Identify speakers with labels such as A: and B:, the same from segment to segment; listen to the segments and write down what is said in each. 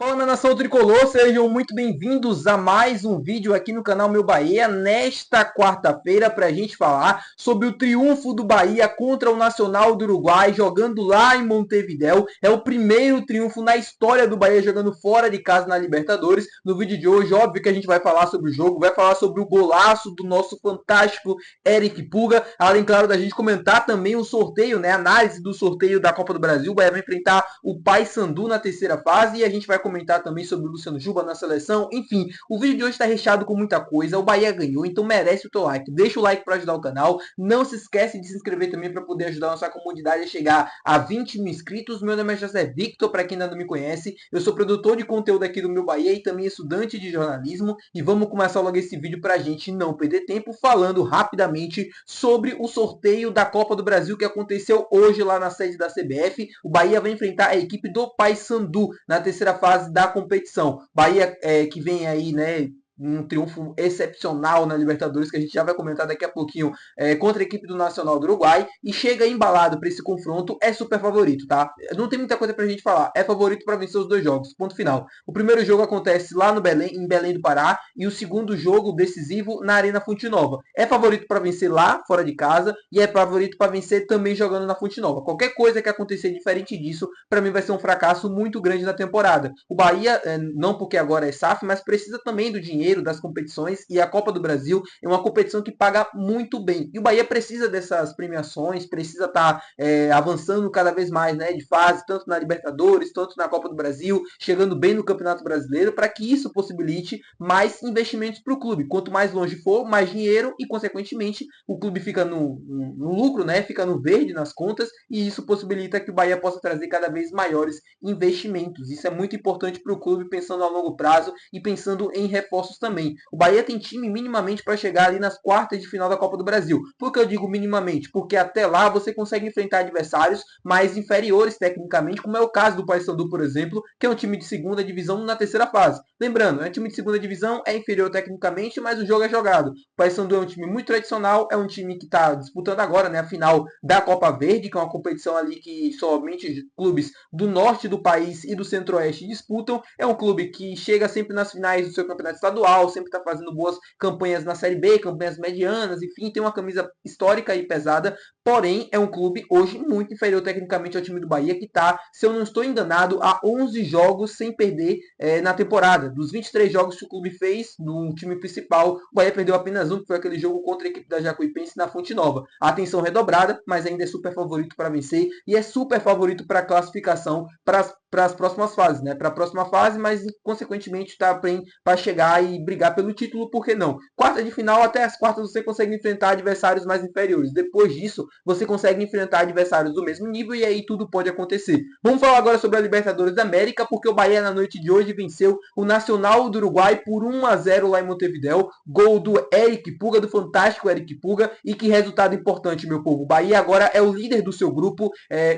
A: Fala, minha nação tricolor, sejam muito bem-vindos a mais um vídeo aqui no canal Meu Bahia, nesta quarta-feira, para a gente falar sobre o triunfo do Bahia contra o Nacional do Uruguai, jogando lá em Montevidéu. É o primeiro triunfo na história do Bahia jogando fora de casa na Libertadores. No vídeo de hoje, óbvio que a gente vai falar sobre o jogo, vai falar sobre o golaço do nosso fantástico Eric Puga, além, claro, da gente comentar também o sorteio, né, a análise do sorteio da Copa do Brasil. O Bahia vai enfrentar o Paysandu na terceira fase e a gente vai comentar também sobre o Luciano Juba na seleção. Enfim, o vídeo de hoje está recheado com muita coisa. O Bahia ganhou, então merece o teu like. Deixa o like para ajudar o canal. Não se esquece de se inscrever também para poder ajudar a nossa comunidade a chegar a 20 mil inscritos. Meu nome é José Victor, para quem ainda não me conhece. Eu sou produtor de conteúdo aqui do Meu Bahia e também estudante de jornalismo. E vamos começar logo esse vídeo para a gente não perder tempo falando rapidamente sobre o sorteio da Copa do Brasil que aconteceu hoje lá na sede da CBF. O Bahia vai enfrentar a equipe do Paysandu na terceira fase da competição. Bahia que vem aí, né, um triunfo excepcional na Libertadores, que a gente já vai comentar daqui a pouquinho, contra a equipe do Nacional do Uruguai, e chega embalado para esse confronto, é super favorito, tá? Não tem muita coisa pra gente falar, é favorito para vencer os dois jogos, ponto final. O primeiro jogo acontece lá no Belém, em Belém do Pará, e o segundo jogo decisivo na Arena Fonte Nova. É favorito para vencer lá, fora de casa, e é favorito para vencer também jogando na Fonte Nova. Qualquer coisa que acontecer diferente disso, para mim vai ser um fracasso muito grande na temporada. O Bahia, não porque agora é SAF, mas precisa também do dinheiro das competições, e a Copa do Brasil é uma competição que paga muito bem. E o Bahia precisa dessas premiações, precisa estar avançando cada vez mais, né, de fase, tanto na Libertadores, tanto na Copa do Brasil, chegando bem no Campeonato Brasileiro, para que isso possibilite mais investimentos para o clube. Quanto mais longe for, mais dinheiro e, consequentemente, o clube fica no lucro, né, fica no verde nas contas, e isso possibilita que o Bahia possa trazer cada vez maiores investimentos. Isso é muito importante para o clube, pensando a longo prazo e pensando em reforços também. O Bahia tem time minimamente para chegar ali nas quartas de final da Copa do Brasil. Por que eu digo minimamente? Porque até lá você consegue enfrentar adversários mais inferiores tecnicamente, como é o caso do Paysandu, por exemplo, que é um time de segunda divisão na terceira fase. Lembrando, é um time de segunda divisão, é inferior tecnicamente, mas o jogo é jogado. O Paysandu é um time muito tradicional, é um time que está disputando agora, né, a final da Copa Verde, que é uma competição ali que somente clubes do norte do país e do centro-oeste disputam. É um clube que chega sempre nas finais do seu campeonato estadual, sempre está fazendo boas campanhas na Série B, campanhas medianas, enfim, tem uma camisa histórica e pesada, porém é um clube hoje muito inferior tecnicamente ao time do Bahia, que está, se eu não estou enganado, a 11 jogos sem perder na temporada. Dos 23 jogos que o clube fez no time principal, o Bahia perdeu apenas um, que foi aquele jogo contra a equipe da Jacuipense na Fonte Nova. A atenção redobrada, mas ainda é super favorito para vencer e é super favorito para a classificação para as próximas fases, né? Para a próxima fase, mas consequentemente está para chegar e brigar pelo título, por que não? Quarta de final, até as quartas você consegue enfrentar adversários mais inferiores. Depois disso, você consegue enfrentar adversários do mesmo nível e aí tudo pode acontecer. Vamos falar agora sobre a Libertadores da América, porque o Bahia na noite de hoje venceu o Nacional do Uruguai por 1-0 lá em Montevidéu. Gol do Eric Puga, do fantástico Eric Puga. E que resultado importante, meu povo. O Bahia agora é o líder do seu grupo.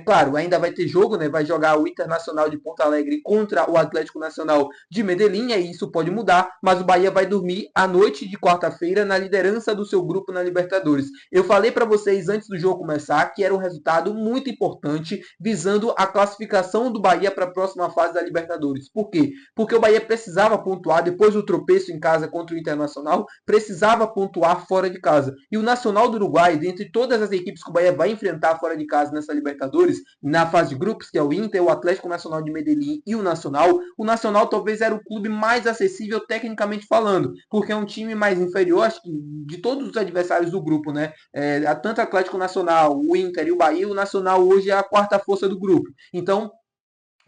A: Claro, ainda vai ter jogo, né? Vai jogar o Internacional de Porto Alegre contra o Atlético Nacional de Medellín, e isso pode mudar, mas o Bahia vai dormir à noite de quarta-feira na liderança do seu grupo na Libertadores. Eu falei para vocês antes do jogo começar que era um resultado muito importante visando a classificação do Bahia para a próxima fase da Libertadores. Por quê? Porque o Bahia precisava pontuar depois do tropeço em casa contra o Internacional, precisava pontuar fora de casa. E o Nacional do Uruguai, dentre todas as equipes que o Bahia vai enfrentar fora de casa nessa Libertadores, na fase de grupos, que é o Inter, o Atlético Nacional de Medellín e o Nacional talvez era o clube mais acessível tecnicamente falando, porque é um time mais inferior, acho que de todos os adversários do grupo, né? Tanto o Atlético Nacional, o Inter e o Bahia, o Nacional hoje é a quarta força do grupo. Então,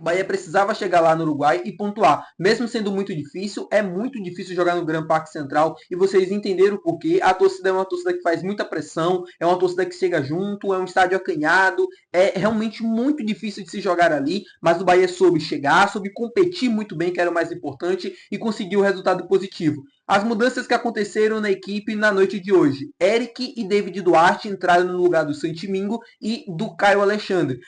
A: o Bahia precisava chegar lá no Uruguai e pontuar. Mesmo sendo muito difícil, é muito difícil jogar no Gran Parque Central e vocês entenderam o porquê. A torcida é uma torcida que faz muita pressão, é uma torcida que chega junto, é um estádio acanhado, é realmente muito difícil de se jogar ali, mas o Bahia soube chegar, soube competir muito bem, que era o mais importante, e conseguiu o resultado positivo. As mudanças que aconteceram na equipe na noite de hoje. Eric e David Duarte entraram no lugar do Santimingo e do Caio Alexandre.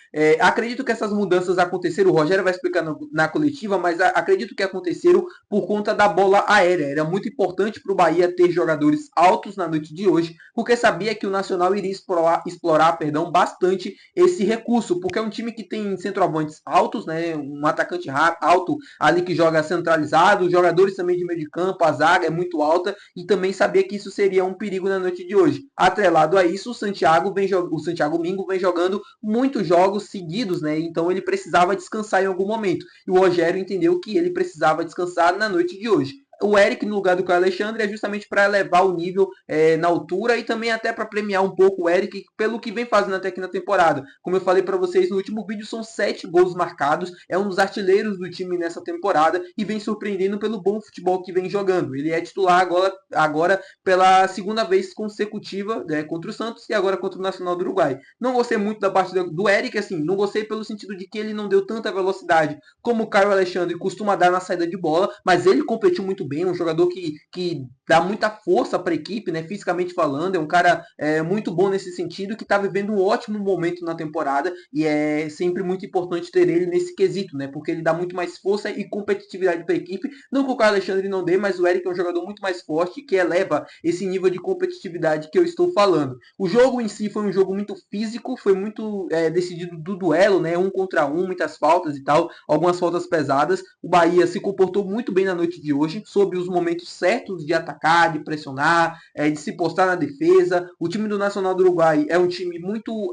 A: Acredito que essas mudanças aconteceram, o Rogério vai explicar na coletiva, mas acredito que aconteceram por conta da bola aérea. Era muito importante para o Bahia ter jogadores altos na noite de hoje, porque sabia que o Nacional iria explorar bastante esse recurso, porque é um time que tem centroavantes altos, né, um atacante alto ali que joga centralizado, jogadores também de meio de campo, a zaga é muito alta, e também sabia que isso seria um perigo na noite de hoje. Atrelado a isso, o Santiago Mingo vem jogando muitos jogos seguidos, né? Então ele precisava descansar em algum momento. E o Rogério entendeu que ele precisava descansar na noite de hoje. O Eric no lugar do Caio Alexandre é justamente para elevar o nível na altura e também até para premiar um pouco o Eric pelo que vem fazendo até aqui na temporada. Como eu falei para vocês no último vídeo, são 7 gols marcados, é um dos artilheiros do time nessa temporada e vem surpreendendo pelo bom futebol que vem jogando. Ele é titular agora pela segunda vez consecutiva, né, contra o Santos e agora contra o Nacional do Uruguai. Não gostei muito da partida do Eric, assim, não gostei pelo sentido de que ele não deu tanta velocidade como o Caio Alexandre costuma dar na saída de bola, mas ele competiu muito bem, um jogador que dá muita força para a equipe, né, fisicamente falando, é um cara muito bom nesse sentido, que está vivendo um ótimo momento na temporada e é sempre muito importante ter ele nesse quesito, né, porque ele dá muito mais força e competitividade para a equipe, não que o Caio Alexandre não dê, mas o Eric é um jogador muito mais forte que eleva esse nível de competitividade que eu estou falando. O jogo em si foi um jogo muito físico, foi muito decidido do duelo, né, um contra um, muitas faltas e tal, algumas faltas pesadas. O Bahia se comportou muito bem na noite de hoje, sob os momentos certos de atacar, de pressionar, de se postar na defesa. O time do Nacional do Uruguai é um time muito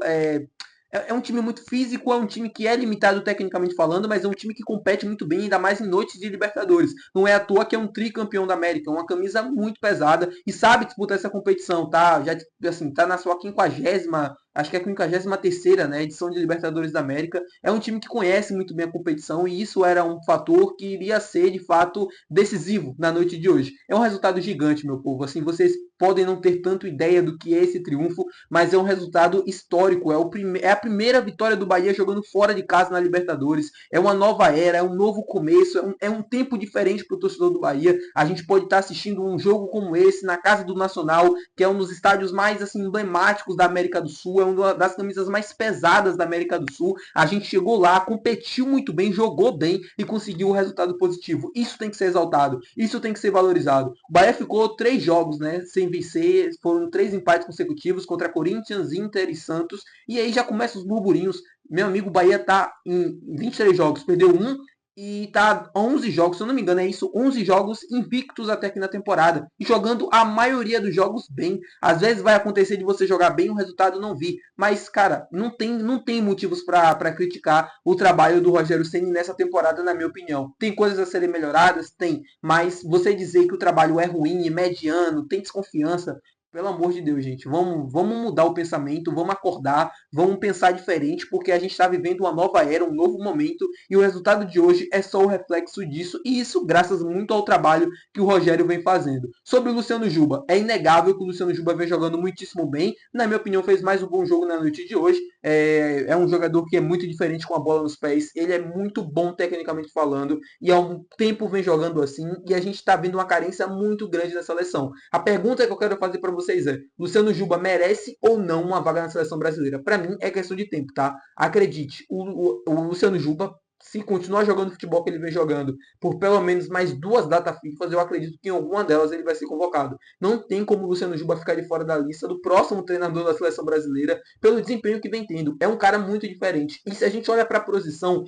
A: é um time muito físico, é um time que é limitado tecnicamente falando, mas é um time que compete muito bem, ainda mais em noites de Libertadores. Não é à toa que é um tricampeão da América, é uma camisa muito pesada e sabe disputar essa competição, tá? Já assim, tá na sua 50ª, acho que é a 53ª, né, edição de Libertadores da América. É um time que conhece muito bem a competição e isso era um fator que iria ser, de fato, decisivo na noite de hoje. É um resultado gigante, meu povo. Assim, vocês podem não ter tanto ideia do que é esse triunfo, mas é um resultado histórico. É a primeira vitória do Bahia jogando fora de casa na Libertadores. É uma nova era, é um novo começo, é um tempo diferente para o torcedor do Bahia. A gente pode estar assistindo um jogo como esse na casa do Nacional, que é um dos estádios mais assim emblemáticos da América do Sul, é uma das camisas mais pesadas da América do Sul. A gente chegou lá, competiu muito bem, jogou bem e conseguiu um resultado positivo. Isso tem que ser exaltado, isso tem que ser valorizado. O Bahia ficou 3 jogos, né, sem vencer, foram 3 empates consecutivos contra Corinthians, Inter e Santos, e aí já começam os burburinhos. Meu amigo, o Bahia tá em 23 jogos, perdeu um e tá 11 jogos, se eu não me engano, é isso, 11 jogos invictos até aqui na temporada, e jogando a maioria dos jogos bem. Às vezes vai acontecer de você jogar bem e o resultado não vir, mas, cara, não tem motivos para criticar o trabalho do Rogério Ceni nessa temporada, na minha opinião. Tem coisas a serem melhoradas? Tem, mas você dizer que o trabalho é ruim, mediano, tem desconfiança, pelo amor de Deus, gente, vamos mudar o pensamento, vamos acordar, vamos pensar diferente, porque a gente está vivendo uma nova era, um novo momento, e o resultado de hoje é só o reflexo disso, e isso graças muito ao trabalho que o Rogério vem fazendo. Sobre o Luciano Juba, é inegável que o Luciano Juba vem jogando muitíssimo bem, na minha opinião fez mais um bom jogo na noite de hoje, é um jogador que é muito diferente com a bola nos pés, ele é muito bom tecnicamente falando, e há um tempo vem jogando assim, e a gente está vendo uma carência muito grande na seleção. A pergunta que eu quero fazer para vocês é, Luciano Juba merece ou não uma vaga na seleção brasileira? Para mim é questão de tempo, tá? Acredite, o Luciano Juba, se continuar jogando o futebol que ele vem jogando por pelo menos mais 2 datas FIFA, eu acredito que em alguma delas ele vai ser convocado. Não tem como o Luciano Juba ficar de fora da lista do próximo treinador da seleção brasileira pelo desempenho que vem tendo. É um cara muito diferente. E se a gente olha para a posição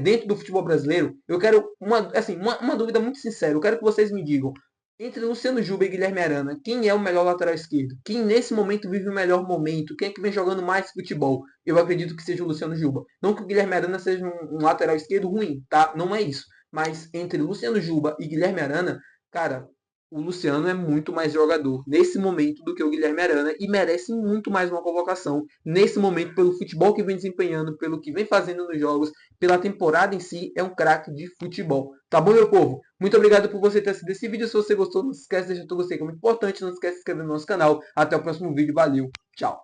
A: dentro do futebol brasileiro, eu quero uma dúvida muito sincera. Eu quero que vocês me digam, entre Luciano Juba e Guilherme Arana, quem é o melhor lateral esquerdo? Quem nesse momento vive o melhor momento? Quem é que vem jogando mais futebol? Eu acredito que seja o Luciano Juba. Não que o Guilherme Arana seja um lateral esquerdo ruim, tá? Não é isso. Mas entre Luciano Juba e Guilherme Arana, cara, o Luciano é muito mais jogador nesse momento do que o Guilherme Arana e merece muito mais uma convocação nesse momento pelo futebol que vem desempenhando, pelo que vem fazendo nos jogos, pela temporada em si, é um craque de futebol. Tá bom, meu povo? Muito obrigado por você ter assistido esse vídeo. Se você gostou, não se esquece de deixar o seu gostei, que é muito importante. Não se esquece de se inscrever no nosso canal. Até o próximo vídeo. Valeu. Tchau.